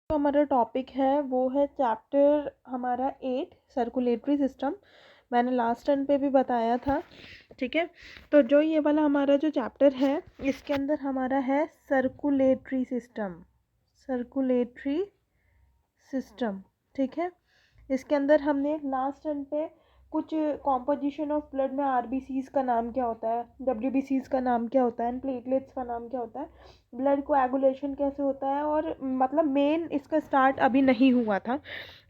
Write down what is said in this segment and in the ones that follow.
जो हमारा टॉपिक है वो है चैप्टर हमारा 8 सर्कुलेटरी सिस्टम। मैंने लास्ट टर्न पे भी बताया था, ठीक है। तो जो ये वाला हमारा जो चैप्टर है इसके अंदर हमारा है सर्कुलेटरी सिस्टम, सर्कुलेटरी सिस्टम, ठीक है। इसके अंदर हमने लास्ट टर्न पे कुछ कॉम्पोजिशन ऑफ ब्लड में आरबीसीज का नाम क्या होता है, डब्ल्यूबीसीज का नाम क्या होता है, प्लेटलेट्स का नाम क्या होता है, ब्लड कोएगुलेशन कैसे होता है, और मतलब मेन इसका स्टार्ट अभी नहीं हुआ था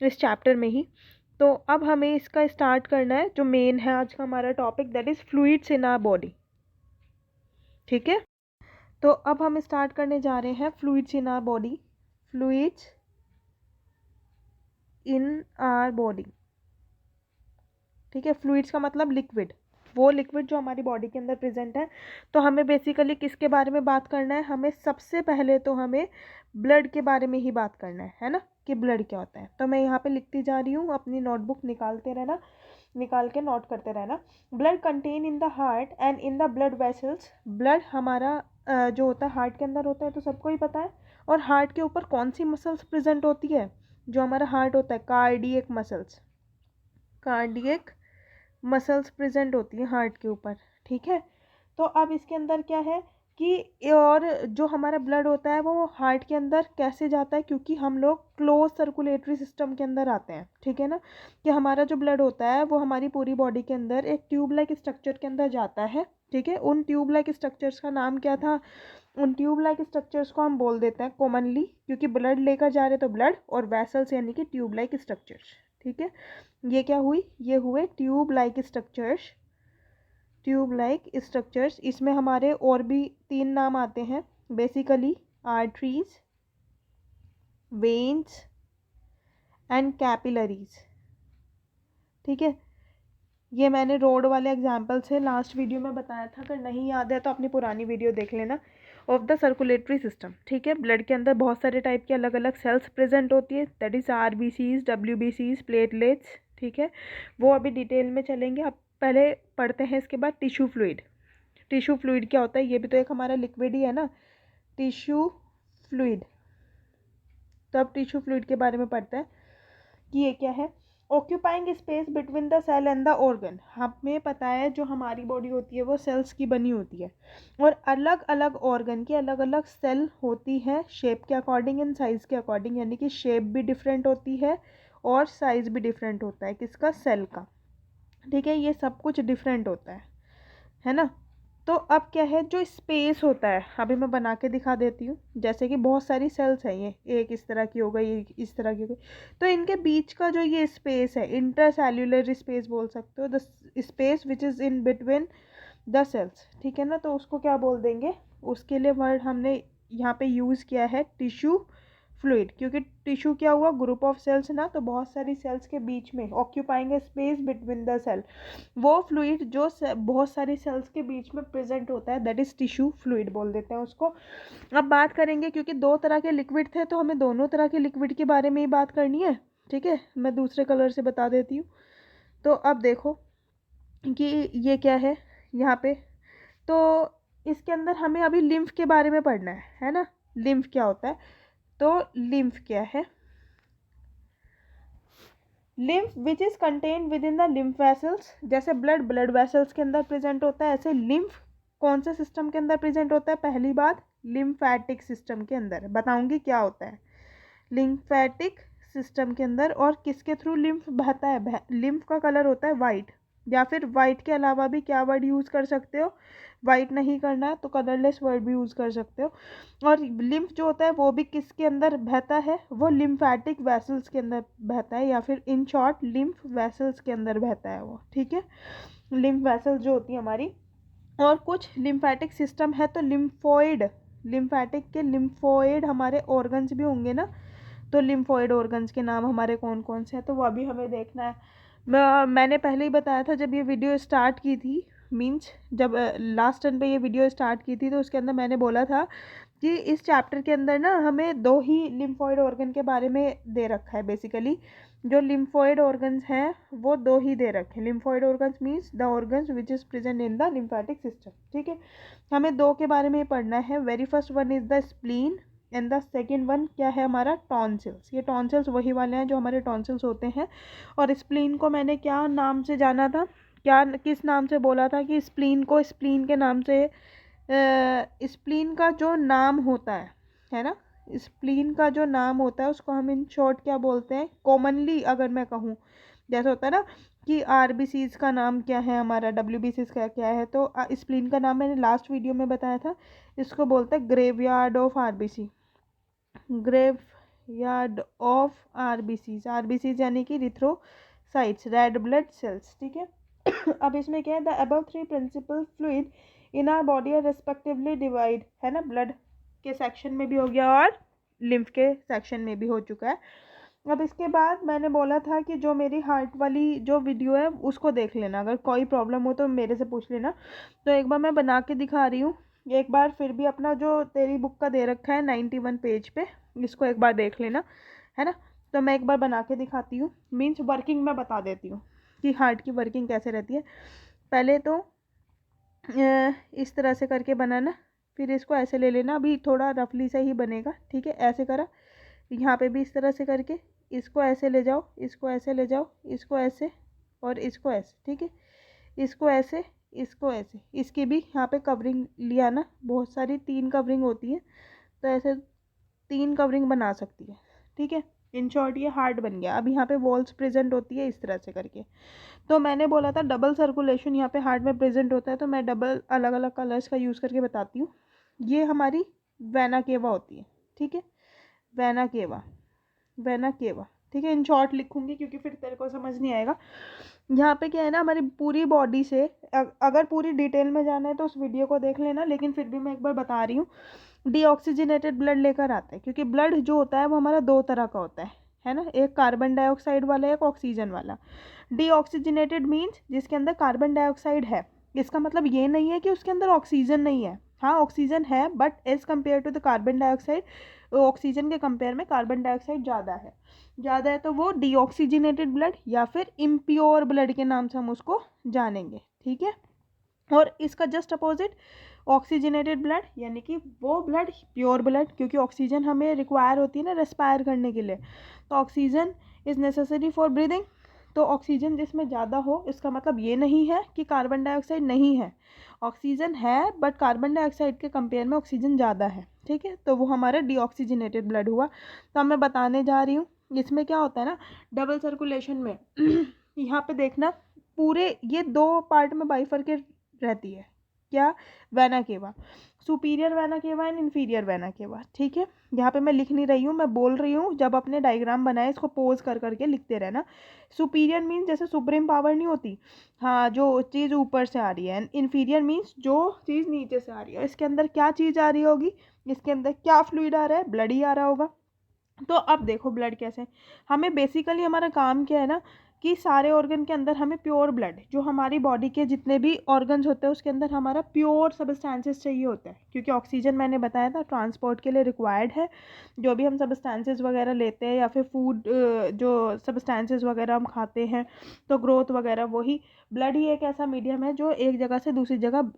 इस चैप्टर में ही। तो अब हमें इसका स्टार्ट करना है। जो मेन है आज का हमारा topic that is fluids in our body, ठीक है। तो अब हम स्टार्ट करने जा रहे हैं fluids in our body. Fluids in our body, ठीक है। फ्लूइड्स का मतलब लिक्विड, वो लिक्विड जो हमारी बॉडी के अंदर प्रेजेंट है। तो हमें बेसिकली किसके बारे में बात करना है? हमें सबसे पहले तो हमें ब्लड के बारे में ही बात करना है ना, कि ब्लड क्या होता है। तो मैं यहाँ पे लिखती जा रही हूँ, अपनी नोटबुक निकालते रहना, निकाल के नोट करते रहना। Blood contain in the heart and in the blood vessels. Blood हमारा जो होता है हार्ट के अंदर होता है, तो सबको ही पता है। और हार्ट के ऊपर कौन सी मसल्स प्रेजेंट होती है? जो हमारा हार्ट होता है, cardiac muscles, cardiac muscles present होती हैं हार्ट के ऊपर, ठीक है। तो अब इसके अंदर क्या है कि और जो हमारा ब्लड होता है वो हार्ट के अंदर कैसे जाता है, क्योंकि हम लोग क्लोज सर्कुलेटरी सिस्टम के अंदर आते हैं, ठीक है ना। कि हमारा जो ब्लड होता है वो हमारी पूरी बॉडी के अंदर एक ट्यूब लाइक स्ट्रक्चर के अंदर जाता है, ठीक है। उन ट्यूब लाइक स्ट्रक्चर्स का नाम क्या था? उन ट्यूब लाइक स्ट्रक्चर्स को हम बोल देते हैं कॉमनली, क्योंकि ब्लड लेकर जा रहे तो ब्लड, और वैसल्स यानी कि ट्यूब लाइक स्ट्रक्चर्स, ठीक है। ये क्या हुई? ये हुए tube like structures, tube like structures. इसमें हमारे और भी 3 नाम आते हैं basically, arteries, veins and capillaries, ठीक है। ये मैंने रोड वाले एग्जाम्पल से लास्ट वीडियो में बताया था, अगर नहीं याद है तो अपनी पुरानी वीडियो देख लेना, ऑफ द सर्कुलेटरी सिस्टम, ठीक है। ब्लड के अंदर बहुत सारे टाइप की अलग अलग सेल्स प्रेजेंट होती है, दैट इज़ आरबीसीज, डब्ल्यूबीसीज, प्लेटलेट्स, ठीक है। वो अभी डिटेल में चलेंगे। अब पहले पढ़ते हैं इसके बाद टिश्यू फ्लूइड। टिश्यू फ्लूइड क्या होता है? ये भी तो एक हमारा लिक्विड ही है ना, टिश्यू फ्लूइड। तो अब टिश्यू फ्लूइड के बारे में पढ़ते हैं कि ये क्या है। Occupying space between the cell and the organ. हमें पता है जो हमारी बॉडी होती है वो सेल्स की बनी होती है, और अलग अलग ऑर्गन की अलग अलग सेल होती है, शेप के अकॉर्डिंग एंड साइज़ के अकॉर्डिंग, यानी कि शेप भी डिफरेंट होती है और साइज़ भी डिफरेंट होता है किसका? सेल का, ठीक है। ये सब कुछ डिफरेंट होता है ना। तो अब क्या है, जो स्पेस होता है अभी मैं बना के दिखा देती हूँ। जैसे कि बहुत सारी सेल्स हैं, ये एक इस तरह की हो गई, एक इस तरह की हो गई, तो इनके बीच का जो ये स्पेस है, इंटरसेल्युलर स्पेस बोल सकते हो, the space which is in between the cells, ठीक है ना। तो उसको क्या बोल देंगे? उसके लिए वर्ड हमने यहाँ पे यूज़ किया है टिश्यू फ्लूइड, क्योंकि टिश्यू क्या हुआ? ग्रुप ऑफ सेल्स ना, तो बहुत सारी सेल्स के बीच में, occupying space between the cell, वो फ्लूइड जो बहुत सारी सेल्स के बीच में प्रेजेंट होता है, दैट इज टिश्यू फ्लूइड बोल देते हैं उसको। अब बात करेंगे, क्योंकि 2 तरह के लिक्विड थे तो हमें दोनों तरह के लिक्विड के बारे में ही बात करनी है, ठीक है। मैं दूसरे कलर से बता देती हूँ। तो अब देखो कि ये क्या है यहाँ पे। तो इसके अंदर हमें अभी लिम्फ के बारे में पढ़ना है ना। लिम्फ क्या होता है? तो लिम्फ क्या है? Lymph which is contain with in the lymph vessels. जैसे ब्लड ब्लड वेसल्स के अंदर प्रेजेंट होता है, ऐसे लिम्फ कौन से सिस्टम के अंदर प्रेजेंट होता है? पहली बात, लिम्फैटिक सिस्टम के अंदर। बताऊंगी क्या होता है लिम्फैटिक सिस्टम के अंदर, और किसके थ्रू लिम्फ बहता है? लिम्फ का कलर होता है वाइट, या फिर वाइट के अलावा भी क्या वर्ड यूज़ कर सकते हो? वाइट नहीं करना है तो कलरलेस वर्ड भी यूज़ कर सकते हो। और लिम्फ जो होता है वो भी किसके अंदर बहता है? वो लिम्फैटिक वेसल्स के अंदर बहता है, या फिर इन शॉर्ट लिम्फ वेसल्स के अंदर बहता है वो, ठीक है। लिम्फ वेसल्स जो होती है हमारी, और कुछ लिम्फैटिक सिस्टम है तो लिम्फोइड, लिम्फैटिक के लिम्फोइड हमारे ऑर्गन्स भी होंगे ना। तो लिम्फोइड ऑर्गन्स के नाम हमारे कौन कौन से हैं, तो वो अभी हमें देखना है। मैंने पहले ही बताया था जब ये वीडियो स्टार्ट की थी, मीन्स जब लास्ट टर्न पे ये वीडियो स्टार्ट की थी, तो उसके अंदर मैंने बोला था कि इस चैप्टर के अंदर ना हमें 2 ही लिम्फोइड ऑर्गन के बारे में दे रखा है। बेसिकली जो लिम्फोइड ऑर्गन्स हैं वो 2 ही दे रखे हैं। Lymphoid organs means the organs which is present in the lymphatic system, ठीक है। हमें 2 के बारे में पढ़ना है। Very first one is the spleen, and the second one क्या है हमारा, टॉन्सिल्स। ये टॉन्सिल्स वही वाले हैं जो हमारे टॉन्सिल्स होते हैं। और स्प्लीन को मैंने क्या नाम से जाना था, क्या किस नाम से बोला था कि स्प्लीन को स्प्लीन के नाम से, स्प्लीन का जो नाम होता है ना, स्प्लीन का जो नाम होता है उसको हम इन शॉर्ट क्या बोलते हैं, कॉमनली अगर मैं कहूँ, जैसे होता है ना कि आरबीसीज का नाम क्या है हमारा, डब्ल्यूबीसीज का क्या है, तो स्प्लीन का नाम मैंने लास्ट वीडियो में बताया था, इसको बोलते हैं graveyard of RBC, graveyard of RBCs. RBCs यानी कि रिथ्रोसाइट्स, रेड ब्लड सेल्स, ठीक है। अब इसमें क्या है, the above three principal fluid in our body are respectively divide, है ना, ब्लड के सेक्शन में भी हो गया और लिम्फ के सेक्शन में भी हो चुका है। अब इसके बाद मैंने बोला था कि जो मेरी हार्ट वाली जो वीडियो है उसको देख लेना, अगर कोई प्रॉब्लम हो तो मेरे से पूछ लेना। तो एक बार मैं बना के दिखा रही हूँ, एक बार फिर भी अपना जो तेरी बुक का दे रखा है 91 पेज पे, इसको एक बार देख लेना, है ना। तो मैं एक बार बना के दिखाती हूँ, मीन्स वर्किंग में बता देती हूँ कि हार्ट की वर्किंग कैसे रहती है। पहले तो इस तरह से करके बनाना, फिर इसको ऐसे ले लेना, अभी थोड़ा रफली से ही बनेगा, ठीक है। ऐसे करा, यहाँ पे भी इस तरह से करके इसको ऐसे ले जाओ, इसको ऐसे ले जाओ, इसको ऐसे और इसको ऐसे, ठीक है। इसको ऐसे, इसको ऐसे, इसकी भी यहाँ पे कवरिंग लिया ना, बहुत सारी 3 कवरिंग होती है, तो ऐसे 3 कवरिंग बना सकती है, ठीक है। इन शॉर्ट ये हार्ट बन गया। अब यहाँ पे वॉल्स प्रेजेंट होती है इस तरह से करके। तो मैंने बोला था डबल सर्कुलेशन यहाँ पे हार्ट में प्रेजेंट होता है, तो मैं डबल अलग अलग कलर्स का यूज़ करके बताती हूँ। ये हमारी वेना केवा होती है, ठीक है, वेना केवा, वेना केवा, ठीक है। इन शॉर्ट लिखूंगी क्योंकि फिर तेरे को समझ नहीं आएगा। यहाँ पे क्या है ना, हमारी पूरी बॉडी से अगर पूरी डिटेल में जाना है तो उस वीडियो को देख लेना, लेकिन फिर भी मैं एक बार बता रही हूँ। डीऑक्सीजनेटेड ब्लड लेकर आता है, क्योंकि ब्लड जो होता है वो हमारा 2 तरह का होता है ना, एक कार्बन डाइऑक्साइड वाला, एक ऑक्सीजन वाला। डीऑक्सीजनेटेड मीन्स जिसके अंदर कार्बन डाइऑक्साइड है, इसका मतलब ये नहीं है कि उसके अंदर ऑक्सीजन नहीं है, हाँ ऑक्सीजन है, but as compare to the carbon dioxide, oxygen के कंपेयर में कार्बन डाइऑक्साइड ज़्यादा है, तो वो डीऑक्सीजनेटेड ब्लड या फिर इम्प्योर ब्लड के नाम से हम उसको जानेंगे, ठीक है। और इसका जस्ट अपोजिट ऑक्सीजनेटेड ब्लड, यानी कि वो ब्लड प्योर ब्लड, क्योंकि ऑक्सीजन हमें रिक्वायर होती है ना रेस्पायर करने के लिए, तो oxygen is necessary for breathing. तो ऑक्सीजन जिसमें ज़्यादा हो, इसका मतलब ये नहीं है कि कार्बन डाइऑक्साइड नहीं है, ऑक्सीजन है, बट कार्बन डाइऑक्साइड के कंपेयर में ऑक्सीजन ज़्यादा है, ठीक है। तो वो हमारा डीऑक्सीजनेटेड ब्लड हुआ। तो मैं बताने जा रही हूँ, इसमें क्या होता है ना, डबल सर्कुलेशन में यहाँ पे देखना, पूरे ये 2 पार्ट में बाइफरकेट रहती है, क्या, vena cava, superior vena cava and inferior vena cava, ठीक है। यहाँ पे मैं लिख नहीं रही हूँ, मैं बोल रही हूँ, जब अपने डायग्राम बनाए इसको पोज कर करके लिखते रहना। सुपीरियर मीन्स जैसे सुप्रीम पावर नहीं होती, हाँ, जो चीज़ ऊपर से आ रही है, एंड इन्फीरियर मीन्स जो चीज़ नीचे से आ रही है। इसके अंदर क्या चीज़ आ रही होगी, इसके अंदर क्या फ्लूइड आ रहा है, ब्लड ही आ रहा होगा। तो अब देखो ब्लड कैसे, हमें बेसिकली हमारा काम क्या है ना, कि सारे ऑर्गन के अंदर हमें प्योर ब्लड, जो हमारी बॉडी के जितने भी ऑर्गन्स होते हैं उसके अंदर हमारा प्योर सब्सटेंसेस चाहिए होता है, क्योंकि ऑक्सीजन मैंने बताया था ट्रांसपोर्ट के लिए रिक्वायर्ड है। जो भी हम सब्सटेंसेस वगैरह लेते हैं या फिर फूड, जो सब्सटेंसेस वगैरह हम खाते हैं, तो ग्रोथ वगैरह, वही ब्लड ही एक ऐसा मीडियम है जो एक जगह से दूसरी जगह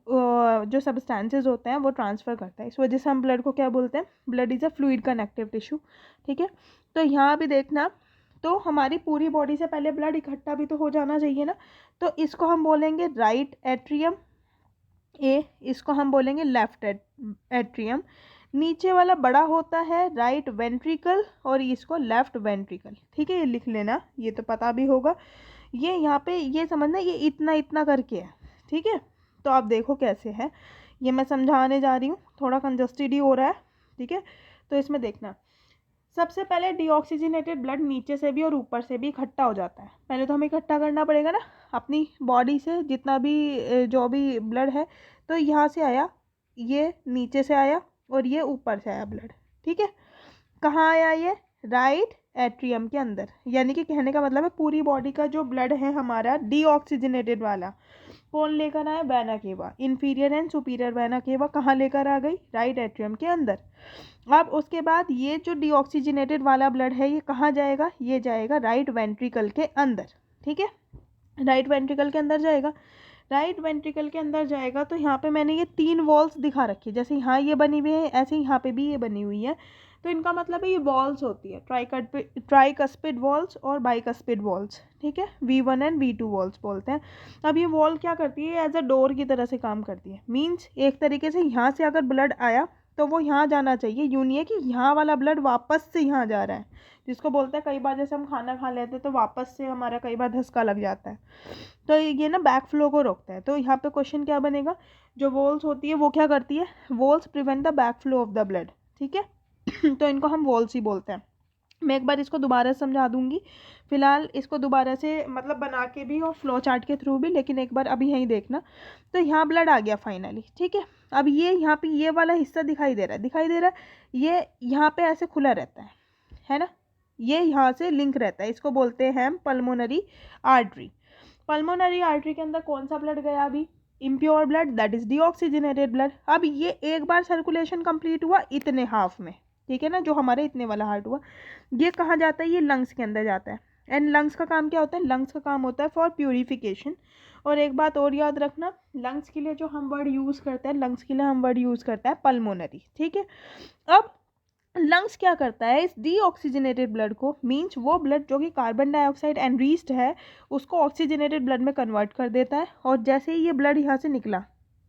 जो सब्सटेंसेस होते हैं वो ट्रांसफ़र करता है। इस वजह से हम ब्लड को क्या बोलते हैं, blood is a fluid connective tissue, ठीक है। तो यहाँ भी देखना, तो हमारी पूरी बॉडी से पहले ब्लड इकट्ठा भी तो हो जाना चाहिए ना, तो इसको हम बोलेंगे राइट एट्रियम ए, इसको हम बोलेंगे लेफ्ट एट्रियम। नीचे वाला बड़ा होता है राइट वेंट्रिकल और इसको लेफ्ट वेंट्रिकल, ठीक है। ये लिख लेना, ये तो पता भी होगा। ये यहाँ पे ये समझना, ये इतना इतना करके है, ठीक है। तो आप देखो कैसे है, ये मैं समझाने जा रही हूँ, थोड़ा कंजस्टेड ही हो रहा है, ठीक है। तो इसमें देखना, सबसे पहले डीऑक्सीजनेटेड ब्लड नीचे से भी और ऊपर से भी इकट्ठा हो जाता है। पहले तो हमें इकट्ठा करना पड़ेगा ना अपनी बॉडी से, जितना भी जो भी ब्लड है, तो यहाँ से आया, ये नीचे से आया और ये ऊपर से आया ब्लड, ठीक है। कहाँ आया ये, राइट एट्रियम के अंदर, यानी कि कहने का मतलब है पूरी बॉडी का जो ब्लड है हमारा डीऑक्सीजनेटेड वाला, कौन लेकर आया, vena cava, inferior and superior vena cava कहाँ लेकर आ गई, राइट एट्रियम के अंदर। अब उसके बाद ये जो डीऑक्सीजनेटेड वाला ब्लड है ये कहाँ जाएगा, ये जाएगा राइट वेंट्रिकल के अंदर, ठीक है, राइट वेंट्रिकल के अंदर जाएगा। राइट वेंट्रिकल के अंदर जाएगा तो यहाँ पे मैंने ये 3 वॉल्स दिखा रखी है, जैसे यहाँ ये बनी हुई है ऐसे यहाँ पे भी ये बनी हुई है, तो इनका मतलब है ये वॉल्स होती है, ट्राइकस्पिड वॉल्स और बाइकस्पिड वॉल्स, ठीक है, V1 एंड V2 वॉल्स बोलते हैं। अब ये वॉल क्या करती है, एज अ डोर की तरह से काम करती है, मीन्स एक तरीके से यहाँ से अगर ब्लड आया तो वो यहाँ जाना चाहिए, यूँ नहीं है कि यहाँ वाला ब्लड वापस से यहाँ जा रहा है, जिसको बोलते हैं कई बार जैसे हम खाना खा लेते हैं तो वापस से हमारा कई बार धक्का लग जाता है, तो ये ना बैक फ्लो को रोकता है। तो यहाँ पे क्वेश्चन क्या बनेगा, जो वॉल्स होती है वो क्या करती है, walls prevent the back flow of the blood, ठीक है तो इनको हम वॉल्स ही बोलते हैं। मैं एक बार इसको दोबारा समझा दूंगी, फिलहाल इसको दोबारा से मतलब बना के भी और फ्लो चार्ट के थ्रू भी, लेकिन एक बार अभी यहीं देखना। तो यहाँ ब्लड आ गया फाइनली, ठीक है। अब ये यहाँ पे ये वाला हिस्सा दिखाई दे रहा है, ये यहाँ पे ऐसे खुला रहता है ना, ये यहाँ से लिंक रहता है, इसको बोलते हैं हम पल्मोनरी आर्टरी। पल्मोनरी आर्टरी के अंदर कौन सा ब्लड गया अभी, impure blood, that is deoxygenated blood. अब ये एक बार सर्कुलेशन कंप्लीट हुआ इतने हाफ में, ठीक है ना, जो हमारे इतने वाला हार्ट हुआ, ये कहाँ जाता है, ये लंग्स के अंदर जाता है। एंड लंग्स का काम क्या होता है, लंग्स का काम होता है फॉर प्यूरिफिकेशन। और एक बात और याद रखना, लंग्स के लिए जो हम वर्ड यूज़ करते हैं, लंग्स के लिए हम वर्ड यूज़ करते हैं पल्मोनरी, ठीक है। अब लंग्स क्या करता है, इस डीऑक्सीजनेटेड ब्लड को, मीन्स वो ब्लड जो कि कार्बन डाइऑक्साइड एनरिच्ड है उसको ऑक्सीजनेटेड ब्लड में कन्वर्ट कर देता है। और जैसे ही ये ब्लड यहाँ से निकला,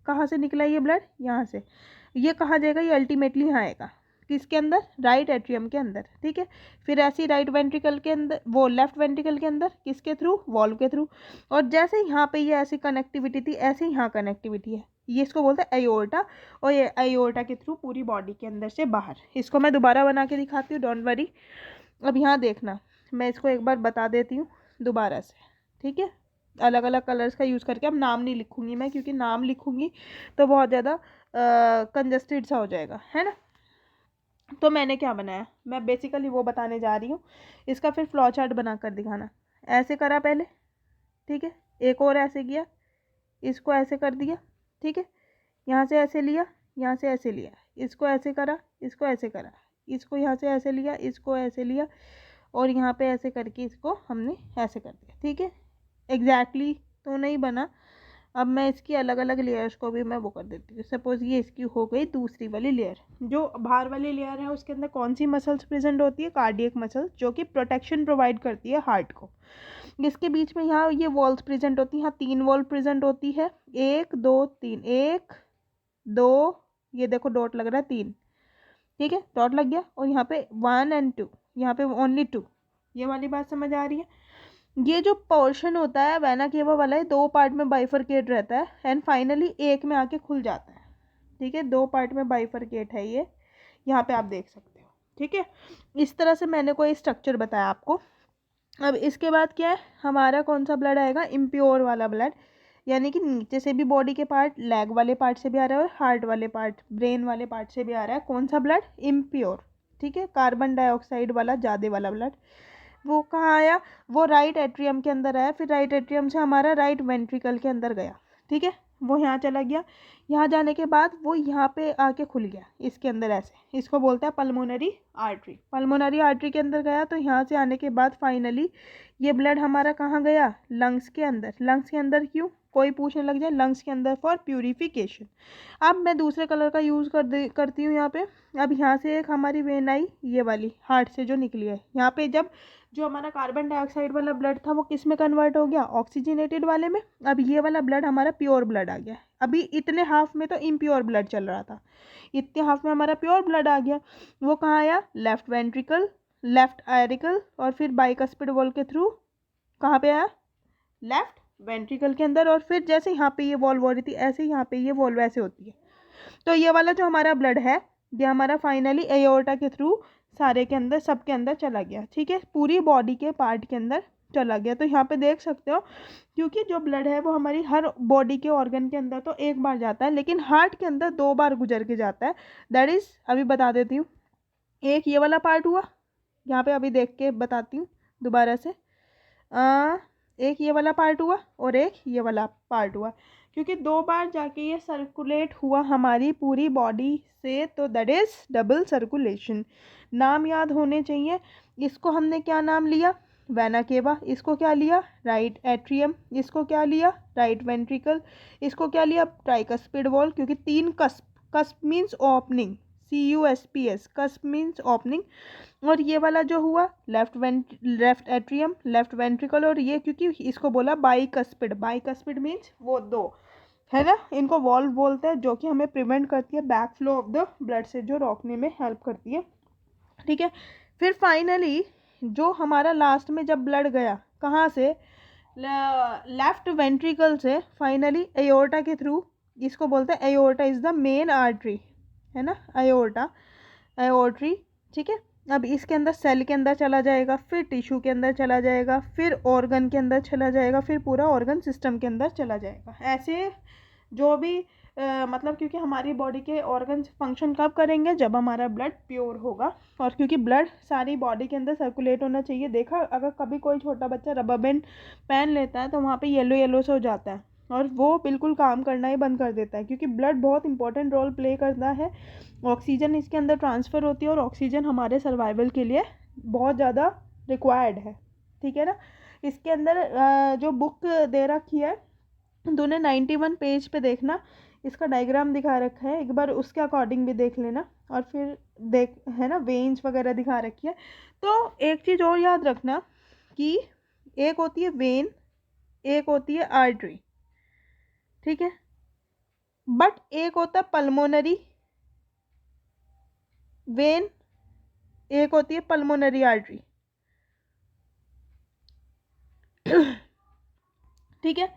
कहाँ से निकला ये ब्लड, यहाँ से, ये कहाँ जाएगा, ये अल्टीमेटली यहाँ आएगा, किसके अंदर, राइट एट्रियम के अंदर, ठीक है। फिर ऐसे ही राइट वेंट्रिकल के अंदर, वो लेफ्ट वेंट्रिकल के अंदर, किसके थ्रू, वॉल्व के थ्रू। और जैसे यहाँ पे ये ऐसी कनेक्टिविटी थी, ऐसे यहाँ कनेक्टिविटी है, ये इसको बोलते हैं एयोर्टा, और ये एयोर्टा के थ्रू पूरी बॉडी के अंदर से बाहर। इसको मैं दोबारा बना के दिखाती हूँ, डोंट वरी। अब यहाँ देखना, मैं इसको एक बार बता देती हूँ दोबारा से, ठीक है, अलग अलग कलर्स का यूज़ करके। अब नाम नहीं लिखूँगी मैं, क्योंकि नाम लिखूँगी तो बहुत ज़्यादा कंजस्टेड सा हो जाएगा, है ना। तो मैंने क्या बनाया, मैं बेसिकली वो बताने जा रही हूँ, इसका फिर फ्लो चार्ट बना कर दिखाना। ऐसे करा पहले, ठीक है, एक और ऐसे किया, इसको ऐसे कर दिया, ठीक है, यहाँ से ऐसे लिया, यहाँ से ऐसे लिया, इसको ऐसे करा, इसको ऐसे करा, इसको यहाँ से ऐसे लिया, इसको ऐसे लिया, और यहाँ पे ऐसे करके इसको हमने ऐसे कर दिया, ठीक है। एग्जैक्टली तो नहीं बना, अब मैं इसकी अलग अलग लेयर्स को भी मैं वो कर देती हूँ। सपोज ये इसकी हो गई दूसरी वाली लेयर, जो बाहर वाली लेयर है उसके अंदर कौन सी मसल्स प्रेजेंट होती है, कार्डियक मसल्स, जो कि प्रोटेक्शन प्रोवाइड करती है हार्ट को। इसके बीच में यहाँ ये वॉल्स प्रेजेंट होती है, यहाँ 3 वॉल प्रेजेंट होती है, 1 2 3, 1 2, ये देखो डॉट लग रहा है 3, ठीक है, डॉट लग गया। और यहाँ पे 1 एंड 2, यहाँ पे ओनली 2, ये वाली बात समझ आ रही है। ये जो पोर्शन होता है वेना केवा वाला है, 2 पार्ट में बाइफरकेट रहता है एंड फाइनली एक में आके खुल जाता है, ठीक है, 2 पार्ट में बाइफरकेट है ये, यहाँ पे आप देख सकते हो, ठीक है। इस तरह से मैंने कोई स्ट्रक्चर बताया आपको। अब इसके बाद क्या है, हमारा कौन सा ब्लड आएगा, इम्प्योर वाला ब्लड, यानी कि नीचे से भी बॉडी के पार्ट, लेग वाले पार्ट से भी आ रहा है और हार्ट वाले पार्ट, ब्रेन वाले पार्ट से भी आ रहा है, कौन सा ब्लड, इम्प्योर, ठीक है, कार्बन डाइऑक्साइड वाला ज़्यादा वाला ब्लड। वो कहाँ आया, वो राइट एट्रियम के अंदर आया, फिर राइट एट्रियम से हमारा राइट वेंट्रिकल के अंदर गया, ठीक है, वो यहाँ चला गया। यहाँ जाने के बाद वो यहाँ पे आके खुल गया इसके अंदर ऐसे, इसको बोलते हैं पल्मोनरी आर्टरी। पल्मोनरी आर्टरी के अंदर गया, तो यहाँ से आने के बाद फाइनली ये ब्लड हमारा कहाँ गया, लंग्स के अंदर। लंग्स के अंदर क्यों, कोई पूछने लग जाए, लंग्स के अंदर फॉर प्यूरिफिकेशन। अब मैं दूसरे कलर का यूज़ करती हूँ यहाँ पे। अब यहाँ से एक हमारी वेन आई, ये वाली हार्ट से जो निकली है, यहाँ पे जब जो हमारा कार्बन डाइऑक्साइड वाला ब्लड था वो किस में कन्वर्ट हो गया, ऑक्सीजनेटेड वाले में। अब ये वाला ब्लड हमारा प्योर ब्लड आ गया। अभी इतने हाफ में तो इम्प्योर ब्लड चल रहा था, इतने हाफ में हमारा प्योर ब्लड आ गया। वो कहाँ आया, लेफ्ट वेंट्रिकल, लेफ्ट एरिकल, और फिर बाइकस्पिड वॉल के थ्रू कहाँ पे आया, लेफ्ट वेंट्रिकल के अंदर। और फिर जैसे यहाँ पे ये वॉल्व हो रही थी, ऐसे यहाँ पे ये वॉल्व ऐसे होती है। तो ये वाला जो हमारा ब्लड है, ये हमारा फाइनली एयोर्टा के थ्रू सारे के अंदर, सब के अंदर चला गया, ठीक है, पूरी बॉडी के पार्ट के अंदर चला गया। तो यहाँ पे देख सकते हो, क्योंकि जो ब्लड है वो हमारी हर बॉडी के ऑर्गन के अंदर तो एक बार जाता है, लेकिन हार्ट के अंदर 2 बार गुजर के जाता है। दैट इज़, अभी बता देती हूँ, एक ये वाला पार्ट हुआ, यहाँ पे अभी देख के बताती हूँ दोबारा से, एक ये वाला पार्ट हुआ और एक ये वाला पार्ट हुआ, क्योंकि 2 बार जाके ये सर्कुलेट हुआ हमारी पूरी बॉडी से, तो दैट इज़ डबल सर्कुलेशन। नाम याद होने चाहिए। इसको हमने क्या नाम लिया, वेना केवा, इसको क्या लिया, राइट एट्रियम, इसको क्या लिया, राइट वेंट्रिकल, इसको क्या लिया, ट्राइकस्पिड वॉल, क्योंकि 3 cusp, cusp means opening, CUSPS, cusp means opening. और ये वाला जो हुआ लेफ्ट एट्रियम, लेफ्ट वेंट्रिकल, और ये क्योंकि इसको बोला बाइकस्पिड, बाइकस्पिड मीन्स वो दो, है ना, इनको वॉल्व बोलते हैं, जो कि हमें प्रिवेंट करती है back flow of the blood से, जो रोकने में हेल्प करती है, ठीक है। फिर फाइनली जो हमारा लास्ट में जब ब्लड गया कहाँ से, लेफ्ट वेंट्रिकल से फाइनली एयोर्टा के थ्रू, इसको बोलते हैं एयोर्टा इज द मेन आर्टरी, है ना, एयोर्टा, एयोर्ट्री, ठीक है। अब इसके अंदर सेल के अंदर चला जाएगा, फिर टिश्यू के अंदर चला जाएगा, फिर ऑर्गन के अंदर चला जाएगा, फिर पूरा ऑर्गन सिस्टम के अंदर चला जाएगा। ऐसे जो भी मतलब क्योंकि हमारी बॉडी के ऑर्गन फंक्शन कब करेंगे, जब हमारा ब्लड प्योर होगा, और क्योंकि ब्लड सारी बॉडी के अंदर सर्कुलेट होना चाहिए। देखा अगर कभी कोई छोटा बच्चा रबर बैंड पहन लेता है तो वहाँ पे येलो येलो से हो जाता है, और वो बिल्कुल काम करना ही बंद कर देता है, क्योंकि ब्लड बहुत इंपॉर्टेंट रोल प्ले करता है, ऑक्सीजन इसके अंदर ट्रांसफ़र होती है, और ऑक्सीजन हमारे सर्वाइवल के लिए बहुत ज़्यादा रिक्वायर्ड है, ठीक है ना। इसके अंदर जो बुक दे रखी है तूने 91 पेज पे देखना, इसका डायग्राम दिखा रखा है, एक बार उसके अकॉर्डिंग भी देख लेना, और फिर देख, है ना, वेन्स वगैरह दिखा रखी है। तो एक चीज़ और याद रखना कि एक होती है वेन, एक होती है आर्टरी, ठीक है, बट एक होता है पल्मोनरी वेन, एक होती है पल्मोनरी आर्टरी, ठीक है।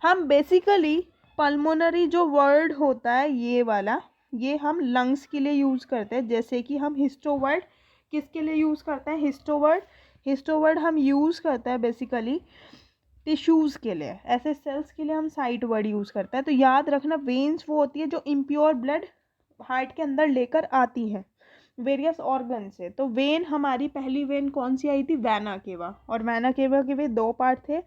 हम बेसिकली पल्मोनरी जो वर्ड होता है ये वाला, ये हम लंग्स के लिए यूज़ करते हैं, जैसे कि हम हिस्टो वर्ड किसके लिए यूज़ करते हैं, हिस्टो वर्ड हम यूज़ करते हैं बेसिकली टिश्यूज़ के लिए, ऐसे सेल्स के लिए हम साइट वर्ड यूज़ करते हैं। तो याद रखना वेन्स वो होती है जो इम्प्योर ब्लड हार्ट के अंदर लेकर आती है वेरियस ऑर्गन से। तो वेन हमारी पहली वेन कौन सी आई थी, वैना केवा, और वैना केवा के भी 2 पार्ट थे,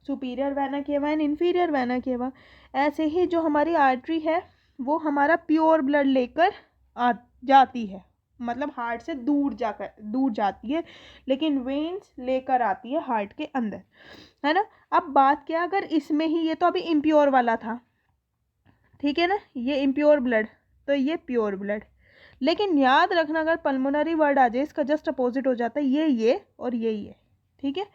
सुपीरियर वैना केवा एंड इन्फीरियर वैना केवा। ऐसे ही जो हमारी आर्टरी है वो हमारा प्योर ब्लड लेकर आ जाती है, मतलब हार्ट से दूर जाती है, लेकिन वेन्स लेकर आती है हार्ट के अंदर, है ना। अब बात क्या, अगर इसमें ही, ये तो अभी इम्प्योर वाला था, ठीक है ना, ये इम्प्योर ब्लड, तो ये प्योर ब्लड, लेकिन याद रखना अगर पल्मोनरी वर्ड आ जाए इसका जस्ट अपोजिट हो जाता है, ये और ये, ठीक है।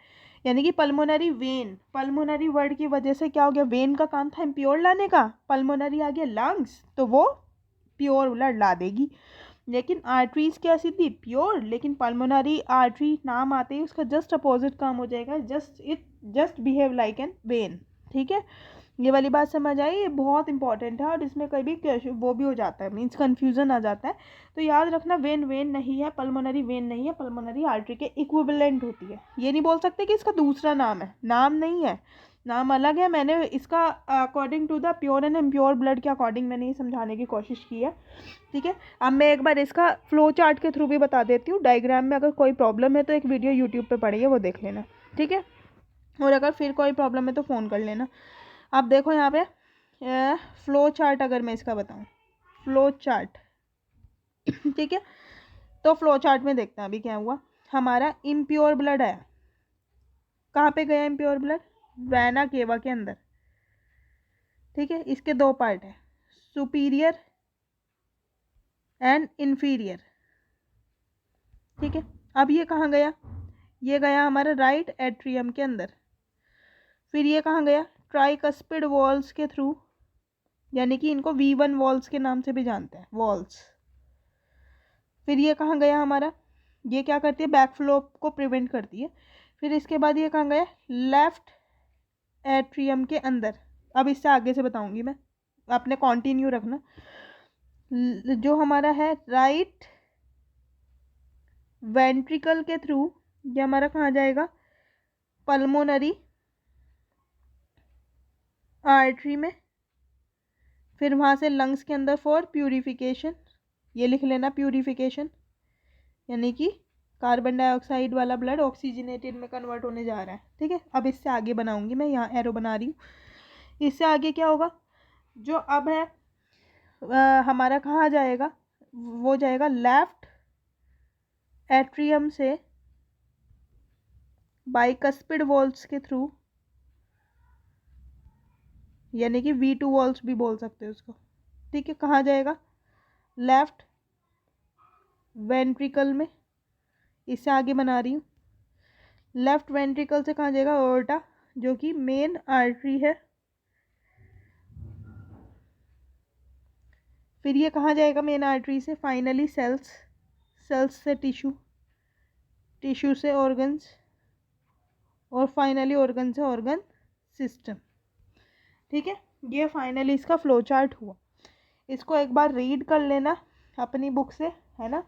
यानी कि पल्मोनरी वेन, पल्मोनरी वर्ड की वजह से क्या हो गया, वेन का काम था इम्प्योर लाने का, पल्मोनरी आ गया लंग्स, तो वो प्योर ब्लड ला देगी। लेकिन आर्टरीज कैसी थी, प्योर, लेकिन पल्मोनरी आर्टरी नाम आते ही उसका जस्ट अपोजिट काम हो जाएगा, just behave like an when, ठीक है। ये वाली बात समझ आई, ये बहुत इंपॉर्टेंट है, और इसमें कभी वो भी हो जाता है, मीन्स कन्फ्यूज़न आ जाता है। तो याद रखना वेन नहीं है, पल्मोनरी वेन नहीं है, पल्मोनरी आर्टरी के इक्विवेलेंट होती है। ये नहीं बोल सकते कि इसका दूसरा नाम है, नाम नहीं है, नाम अलग है। मैंने इसका according to the pure and impure blood के अकॉर्डिंग मैंने ये समझाने की कोशिश की है, ठीक है। अब मैं एक बार इसका फ्लो चार्ट के थ्रू भी बता देती हूँ, डायग्राम में अगर कोई प्रॉब्लम है तो एक वीडियो यूट्यूब पे पड़ी है, वो देख लेना, ठीक है। और अगर फिर कोई प्रॉब्लम है तो फ़ोन कर लेना। अब देखो यहाँ पे फ्लो चार्ट, अगर मैं इसका बताऊँ फ्लो चार्ट, ठीक है। तो फ्लो चार्ट में देखते हैं अभी क्या हुआ, हमारा इम्प्योर ब्लड आया, कहाँ पे गया इम्प्योर ब्लड, वैना केवा के अंदर, ठीक है। इसके 2 पार्ट है, सुपीरियर एंड इन्फीरियर, ठीक है। अब ये कहाँ गया, ये गया हमारा राइट एट्रियम के अंदर, फिर ये कहाँ गया, ट्राइकस्पिड वॉल्स के थ्रू, यानी कि इनको V1 वॉल्स के नाम से भी जानते हैं, वॉल्स। फिर ये कहाँ गया हमारा, ये क्या करती है, बैकफ्लो को प्रिवेंट करती है। फिर इसके बाद ये कहाँ गया, लेफ्ट एट्रियम के अंदर। अब इससे आगे से बताऊंगी मैं, आपने कंटिन्यू रखना। जो हमारा है राइट वेंट्रिकल के थ्रू, ये हमारा कहाँ जाएगा, पल्मोनरी आर्टरी में, फिर वहाँ से लंग्स के अंदर फॉर प्यूरिफिकेशन, ये लिख लेना प्यूरिफिकेशन, यानी कि कार्बन डाइऑक्साइड वाला ब्लड ऑक्सीजनेटेड में कन्वर्ट होने जा रहा है, ठीक है। अब इससे आगे बनाऊंगी मैं, यहाँ एरो बना रही हूँ। इससे आगे क्या होगा, जो अब है हमारा कहाँ जाएगा, वो जाएगा लेफ्ट एट्रियम से बाइकस्पिड वॉल्स के थ्रू, यानी कि V2 वॉल्स भी बोल सकते हो उसको, ठीक है। कहाँ जाएगा? लेफ्ट वेंट्रिकल में, इससे आगे बना रही हूँ। लेफ्ट वेंट्रिकल से कहाँ जाएगा? ओर्टा, जो कि मेन आर्टरी है। फिर ये कहाँ जाएगा मेन आर्टरी से? फाइनली सेल्स, सेल्स से टिश्यू, टिश्यू से ऑर्गन्स, और फाइनली ऑर्गन से ऑर्गन सिस्टम, ठीक है। ये फाइनली इसका फ्लो चार्ट हुआ। इसको एक बार रीड कर लेना अपनी बुक से, है ना,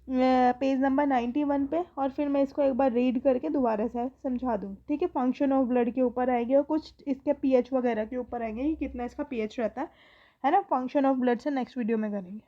पेज नंबर 91 पे, और फिर मैं इसको एक बार रीड करके दोबारा से समझा दूँ, ठीक है। फंक्शन ऑफ ब्लड के ऊपर आएगी और कुछ इसके पीएच वगैरह के ऊपर आएंगे कि कितना इसका पीएच रहता है ना। फंक्शन ऑफ ब्लड से नेक्स्ट वीडियो में करेंगे।